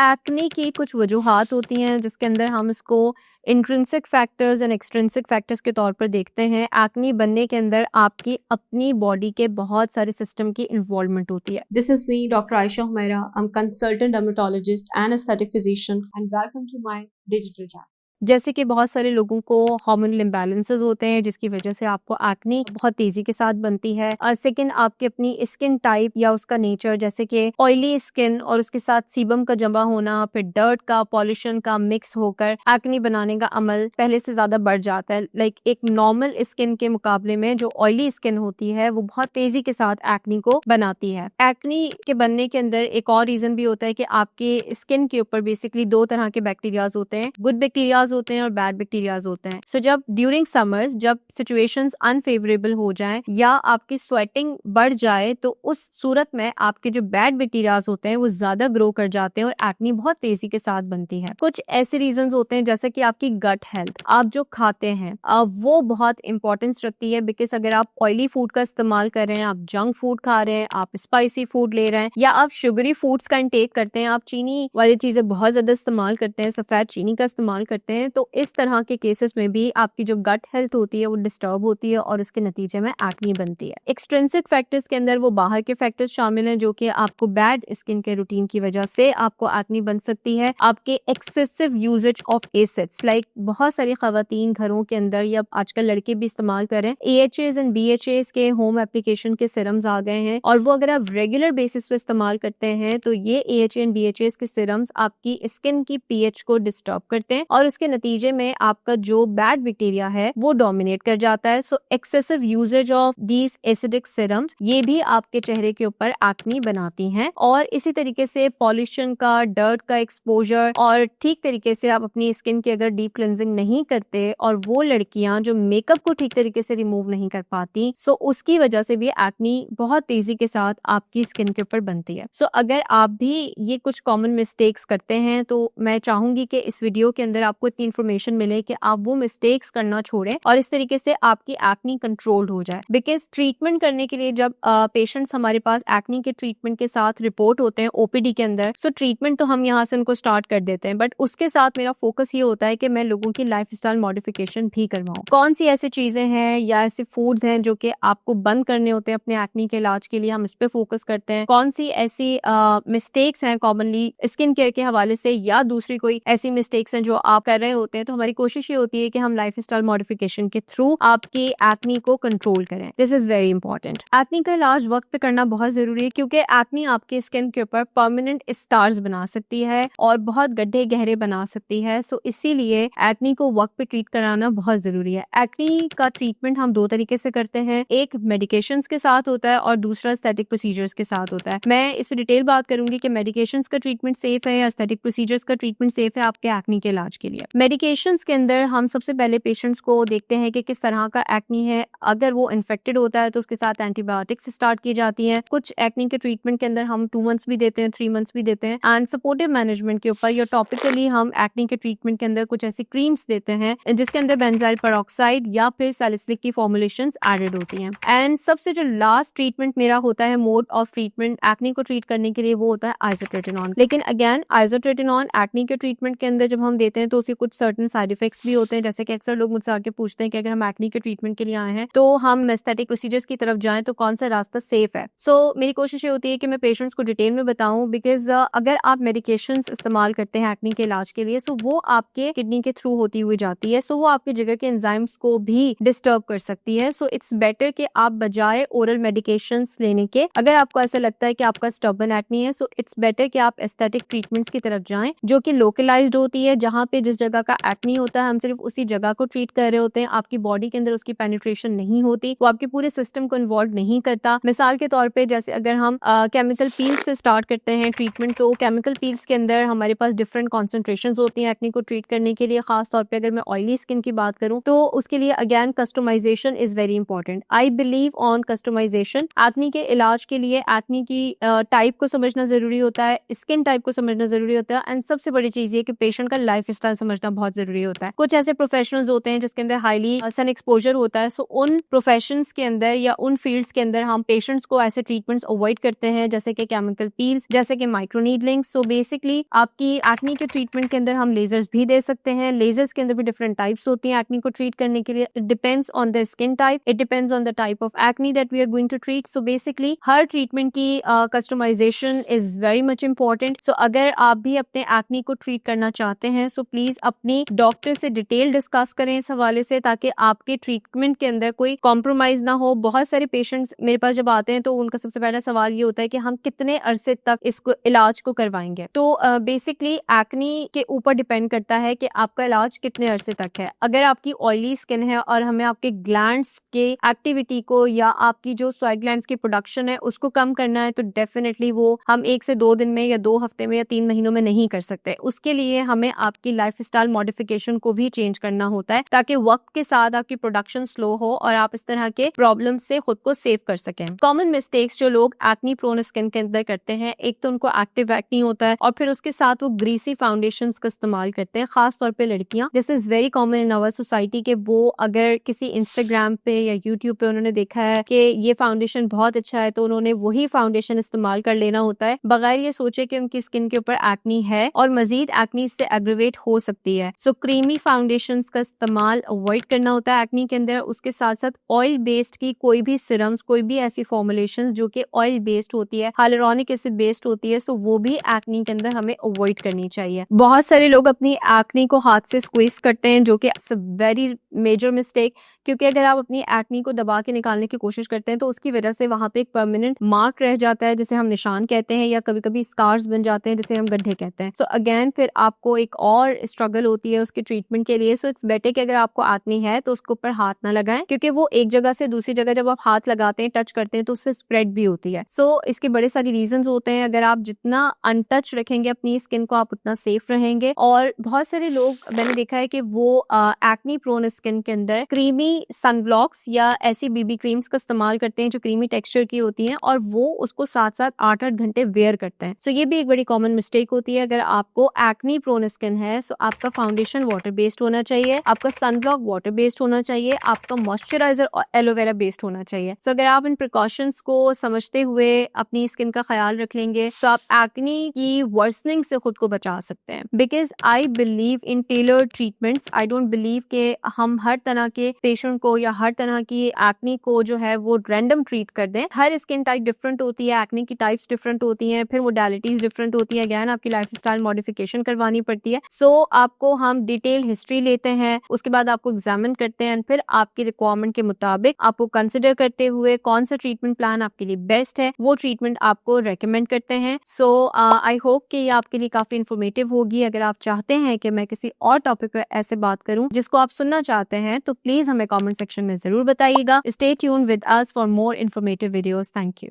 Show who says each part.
Speaker 1: Acne की कुछ वजूहात होती हैं जिसके अंदर हम इसको intrinsic factors and extrinsic factors के तौर पर देखते हैं। एक्ने बनने के अंदर आपकी अपनी बॉडी के बहुत सारे सिस्टम की इन्वॉल्वमेंट होती है।
Speaker 2: This is me, Dr. Aisha Humaira. I'm consultant dermatologist and aesthetic physician, and welcome to my digital channel.
Speaker 1: जैसे कि बहुत सारे लोगों को हार्मोनल इम्बैलेंसेस होते हैं जिसकी वजह से आपको एक्ने बहुत तेजी के साथ बनती है। और सेकंड, आपकी अपनी स्किन टाइप या उसका नेचर, जैसे कि ऑयली स्किन और उसके साथ सीबम का जमा होना, फिर डर्ट का, पॉल्यूशन का मिक्स होकर एक्ने बनाने का अमल पहले से ज्यादा बढ़ जाता है। लाइक एक नॉर्मल स्किन के मुकाबले में जो ऑयली स्किन होती है वो बहुत तेजी के साथ एक्ने को बनाती है। एक्ने के बनने के अंदर एक और रीजन भी होता है कि आपके स्किन के ऊपर बेसिकली दो तरह के बैक्टीरियाज होते हैं, गुड बैक्टीरियाज होते हैं और बैड बैक्टीरियाज होते हैं। सो जब ड्यूरिंग समर्स जब सिचुएशंस अनफेवरेबल हो जाएं या आपकी स्वेटिंग बढ़ जाए तो उस सूरत में आपके जो बैड बैक्टीरियाज होते हैं वो ज्यादा ग्रो कर जाते हैं और एक्ने बहुत तेजी के साथ बनती है। कुछ ऐसे रीजंस होते हैं जैसे कि आपकी गट हेल्थ, आप जो खाते हैं वो बहुत इंपॉर्टेंस रखती है। बिकॉज अगर आप ऑयली फूड का इस्तेमाल कर रहे हैं, आप जंक फूड खा रहे हैं, आप स्पाइसी फूड ले रहे हैं या आप शुगरी फूड्स का इंटेक करते हैं, आप चीनी वाली चीजें बहुत ज्यादा इस्तेमाल करते हैं, सफेद चीनी का इस्तेमाल करते हैं, तो इस तरह के केसेस में भी आपकी जो गट हेल्थ होती है वो डिस्टर्ब होती है और उसके नतीजे में एक्ने बनती है। एक्सट्रिंसिक फैक्टर्स के अंदर वो बाहर के फैक्टर्स शामिल हैं जो कि आपको बैड स्किन के रूटीन की वजह से आपको एक्ने बन सकती है। आपके excessive usages of acids, like बहुत सारी खवातीन घरों के अंदर या आजकल लड़के भी इस्तेमाल करें AHAs एंड BHAs के होम एप्लीकेशन के सिरम्स आ गए हैं और वो अगर आप रेगुलर बेसिस पे इस्तेमाल करते हैं तो ये AHA एंड BHAs के सिरम्स आपकी स्किन की pH को डिस्टर्ब करते हैं और उसके नतीजे में आपका जो बैड बैक्टीरिया है वो डोमिनेट कर जाता है। So excessive usages of these acidic serums ये भी आपके चेहरे के ऊपर एक्ने बनाती हैं। और इसी तरीके से पॉल्यूशन का, डर्ट का एक्सपोजर और ठीक तरीके से आप अपनी स्किन की अगर डीप क्लिनजिंग नहीं करते और वो लड़कियां जो मेकअप को ठीक तरीके से रिमूव नहीं कर पाती, सो उसकी वजह से भी एक्ने बहुत तेजी के साथ आपकी स्किन के ऊपर बनती है। सो अगर आप भी ये कुछ कॉमन मिस्टेक्स करते हैं तो मैं चाहूंगी कि इस वीडियो के अंदर आपको इतनी इन्फॉर्मेशन मिले कि आप वो मिस्टेक्स करना छोड़ें और इस तरीके से आपकी एक्ने कंट्रोल हो जाए। बिकॉज ट्रीटमेंट करने के लिए जब पेशेंट्स हमारे पास एक्ने के ट्रीटमेंट के साथ रिपोर्ट होते हैं OPD के अंदर, सो ट्रीटमेंट तो हम यहाँ से उनको स्टार्ट कर देते हैं, बट उसके साथ मेरा फोकस ये होता है कि मैं लोगों की लाइफस्टाइल मॉडिफिकेशन भी करवाऊं। कौन सी ऐसी चीजें हैं या ऐसे फूड्स हैं जो कि आपको बंद करने होते हैं अपने एक्ने के इलाज के लिए, हम इस पे फोकस करते हैं। कौन सी ऐसी मिस्टेक्स हैं कॉमनली स्किन केयर के हवाले से या दूसरी कोई ऐसी मिस्टेक्स हैं जो आप कर रहे होते हैं, तो हमारी कोशिश ये होती है कि हम लाइफस्टाइल मॉडिफिकेशन के थ्रू आपकी एक्ने को कंट्रोल करें। This is very important. Acne का इलाज वक्त पे करना बहुत जरूरी है क्योंकि एक्ने आपके स्किन के ऊपर परमानेंट स्टार्स बना सकती है और बहुत गड्ढे गहरे बना सकती है। सो इसीलिए एक्ने को वक्त पे ट्रीट कराना बहुत जरूरी है। एक्ने का ट्रीटमेंट हम दो तरीके से करते हैं, एक मेडिकेशंस के साथ होता है और दूसरा एस्थेटिक प्रोसीजर्स के साथ होता है। मैं इस पर डिटेल बात करूंगी कि मेडिकेशंस का ट्रीटमेंट सेफ है या एस्थेटिक प्रोसीजर्स का ट्रीटमेंट सेफ है आपके एक्ने के इलाज के लिए। मेडिकेशंस के अंदर हम सबसे पहले पेशेंट्स को देखते हैं कि किस तरह का एक्ने है। अगर वो इन्फेक्टेड होता है तो उसके साथ एंटीबायोटिक्स स्टार्ट की जाती हैं। कुछ एक्ने के ट्रीटमेंट के अंदर हम 2 मंथ्स भी देते हैं, 3 मंथ्स भी देते हैं। एंड सपोर्टिव मैनेजमेंट के ऊपर या टॉपिकली हम एक्ने के ट्रीटमेंट के अंदर कुछ ऐसी क्रीम्स देते हैं जिसके अंदर बेंजाइल पेरोक्साइड या फिर सैलिसिलिक की फॉर्मुलेशंस एडेड होती हैं। एंड सबसे जो लास्ट ट्रीटमेंट मेरा होता है, मोड ऑफ ट्रीटमेंट एक्ने को ट्रीट करने के लिए, वो होता है आइसोट्रेटिनॉन। लेकिन अगेन आइसोट्रेटिनॉन एक्ने के ट्रीटमेंट के अंदर जब हम देते हैं तो उसके कुछ सर्टेन साइड इफेक्ट्स भी होते हैं। जैसे कि अक्सर लोग मुझसे आके पूछते हैं कि अगर हम एक्ने के ट्रीटमेंट के लिए आए हैं तो हम एस्थेटिक प्रोसीजर्स की तरफ जाएं तो कौन सा रास्ता सेफ है। सो मेरी कोशिश ये होती है कि मैं पेशेंट्स को डिटेल में बताऊं। बिकॉज अगर आप मेडिकेशंस इस्तेमाल करते हैं एक्ने के इलाज के लिए, सो वो आपके किडनी के थ्रू होती हुई जाती है, सो वो आपके जिगर के एंजाइम्स को भी डिस्टर्ब कर सकती है। सो इट्स बेटर कि आप बजाय ओरल मेडिकेशंस लेने के, अगर आपको ऐसा लगता है कि आपका स्टबर्न एक्ने है, सो इट्स बेटर कि आप एस्थेटिक ट्रीटमेंट्स की तरफ जाएं जो कि लोकलाइज्ड होती है। जहां पे जिस जगह का एक्ने होता है हम सिर्फ उसी जगह को ट्रीट कर रहे होते हैं, आपकी बॉडी के अंदर उसकी पेनिट्रेशन नहीं होती, वो आपके पूरे सिस्टम को इन्वॉल्व नहीं करता। मिसाल के तौर पे जैसे अगर हम केमिकल पील्स से स्टार्ट करते हैं ट्रीटमेंट, तो केमिकल पील्स के अंदर हमारे पास डिफरेंट कॉन्सेंट्रेशंस होती हैं एक्ने को ट्रीट करने के लिए। खास तौर पे अगर मैं ऑयली स्किन की बात करूं तो उसके लिए again customization is very important. I believe on customization. Acne के इलाज के लिए एक्ने की टाइप को समझना जरूरी होता है, स्किन टाइप को समझना जरूरी होता है, एंड सबसे बड़ी चीज ये कि पेशेंट का लाइफस्टाइल समझना समझना बहुत जरूरी होता है। कुछ ऐसे प्रोफेशनल्स होते हैं जिसके अंदर हाईली सन एक्सपोजर होता है, सो उन प्रोफेशंस के अंदर या उन फील्ड्स के अंदर हम पेशेंट्स को ऐसे ट्रीटमेंट्स अवॉइड करते हैं, जैसे कि केमिकल पील्स, जैसे कि माइक्रोनीडलिंग। सो बेसिकली आपकी एक्नी के ट्रीटमेंट के अंदर हम लेजर्स भी दे सकते हैं। लेजर्स के अंदर भी डिफरेंट टाइप्स होती हैं एक्नी को ट्रीट करने के लिए। It depends on the skin type, it depends on the type of acne that we are going to treat. So basically हर ट्रीटमेंट की customization is very much important. So अगर आप भी अपने एक्नी को ट्रीट करना चाहते हैं, सो प्लीज अपनी डॉक्टर से डिटेल डिस्कस करें इस हवाले से, ताकि आपके ट्रीटमेंट के अंदर कोई कॉम्प्रोमाइज ना हो। बहुत सारे पेशेंट्स मेरे पास जब आते हैं तो उनका सबसे पहला सवाल ये होता है कि हम कितने अरसे तक इसको इलाज को करवाएंगे। तो बेसिकली एक्नी के ऊपर डिपेंड करता है कि आपका इलाज कितने अरसे तक है। अगर आपकी ऑयली स्किन है और हमें आपके ग्लैंड्स के एक्टिविटी को या आपकी जो स्वेट ग्लैंड्स की प्रोडक्शन है उसको कम करना है, तो डेफिनेटली वो हम 1 से 2 दिन में या 2 हफ्ते में या 3 महीनों में नहीं कर सकते। उसके लिए हमें आपकी लाइफस्टाइल मॉडिफिकेशन को भी चेंज करना होता है, ताकि वक्त के साथ आपकी प्रोडक्शन स्लो हो और आप इस तरह के प्रॉब्लम से खुद को सेव कर सकें। कॉमन मिस्टेक्स जो लोग एक्नी प्रोन स्किन के अंदर करते हैं, एक तो उनको एक्टिव एक्नी होता है और फिर उसके साथ वो ग्रीसी फाउंडेशंस का इस्तेमाल करते हैं, खास तौर पे लड़कियां। This is very common in our society के वो अगर किसी इंस्टाग्राम पे या यूट्यूब पे उन्होंने देखा है कि ये फाउंडेशन बहुत अच्छा है, तो उन्होंने वही फाउंडेशन इस्तेमाल कर लेना होता है बगैर ये सोचे कि उनकी स्किन के ऊपर एक्नी है और मजीद एक्नी इससे एग्रीवेट हो सकती है। सो क्रीमी फाउंडेशंस का इस्तेमाल अवॉइड करना होता है एक्नी के अंदर। उसके साथ साथ ऑयल बेस्ड की कोई भी सिरम्स, कोई भी ऐसी फॉर्मुलेशंस जो कि ऑयल बेस्ड होती है, हाइलुरोनिक एसिड बेस्ड होती है, सो वो भी एक्नी के अंदर हमें अवॉइड करनी चाहिए। बहुत सारे लोग अपनी एक्नी को हाथ से स्क्वीज करते हैं, जो कि वेरी मेजर मिस्टेक, क्योंकि अगर आप अपनी एक्नी को दबा के निकालने की कोशिश करते हैं तो उसकी वजह से वहां पे एक परमानेंट मार्क रह जाता है, जिसे हम निशान कहते हैं, या कभी कभी स्कार्स बन जाते हैं जिसे हम गड्ढे कहते हैं। सो अगेन फिर आपको एक और स्ट्रगल होती है उसके ट्रीटमेंट के लिए। सो इट्स बेटर कि अगर आपको एक्नी है तो उसके ऊपर हाथ ना लगाएं, क्योंकि वो एक जगह से दूसरी जगह जब आप हाथ लगाते हैं, टच करते हैं, तो उससे स्प्रेड भी होती है। सो इसके बड़े सारे रीजंस होते हैं। अगर आप जितना अनटच रखेंगे अपनी स्किन को, आप उतना सेफ रहेंगे। और बहुत सारे लोग मैंने देखा है कि वो एक्नी प्रोन स्किन के अंदर क्रीमी सनब्लॉक्स या ऐसी बीबी क्रीम्स का इस्तेमाल करते हैं जो क्रीमी टेक्सचर की होती हैं, और वो उसको साथ साथ 8-8 घंटे वेयर करते हैं। सो ये भी एक बड़ी कॉमन मिस्टेक होती है। अगर आपको एक्नी प्रोन स्किन है, सो आपका फाउंडेशन वाटर बेस्ड होना चाहिए, आपका सनब्लॉक वाटर बेस्ड होना चाहिए, आपका मॉइस्चराइजर और एलोवेरा बेस्ड होना चाहिए। सो अगर आप इन प्रिकॉशंस को समझते हुए अपनी स्किन का ख्याल रख लेंगे, तो आप एक्नी की वर्सनिंग से खुद को बचा सकते हैं। Because I believe in tailored treatments. I don't believe के हम हर तरह के पेशेंट को या हर तरह की एक्नी को जो है वो रैंडम ट्रीट कर दें। हर स्किन टाइप डिफरेंट होती है, एक्नी की टाइप्स डिफरेंट होती हैं, फिर मोडालिटीज डिफरेंट होती है, अगेन आपकी लाइफस्टाइल मॉडिफिकेशन करवानी पड़ती है। सो आपको हम डिटेल हिस्ट्री लेते हैं, उसके बाद आपको एग्जामिन करते हैं, फिर आपकी रिक्वायरमेंट के मुताबिक आपको कंसिडर करते हुए कौन सा ट्रीटमेंट प्लान आपके लिए बेस्ट है, वो ट्रीटमेंट आपको रेकमेंड करते हैं। सो आई होप कि ये आपके लिए काफी इंफॉर्मेटिव होगी। अगर आप चाहते हैं कि मैं किसी और टॉपिक पर ऐसे बात करूं जिसको आप सुनना चाहते हैं, तो प्लीज हमें कमेंट सेक्शन में जरूर बताइएगा। Stay tuned with us for more informative videos. Thank you.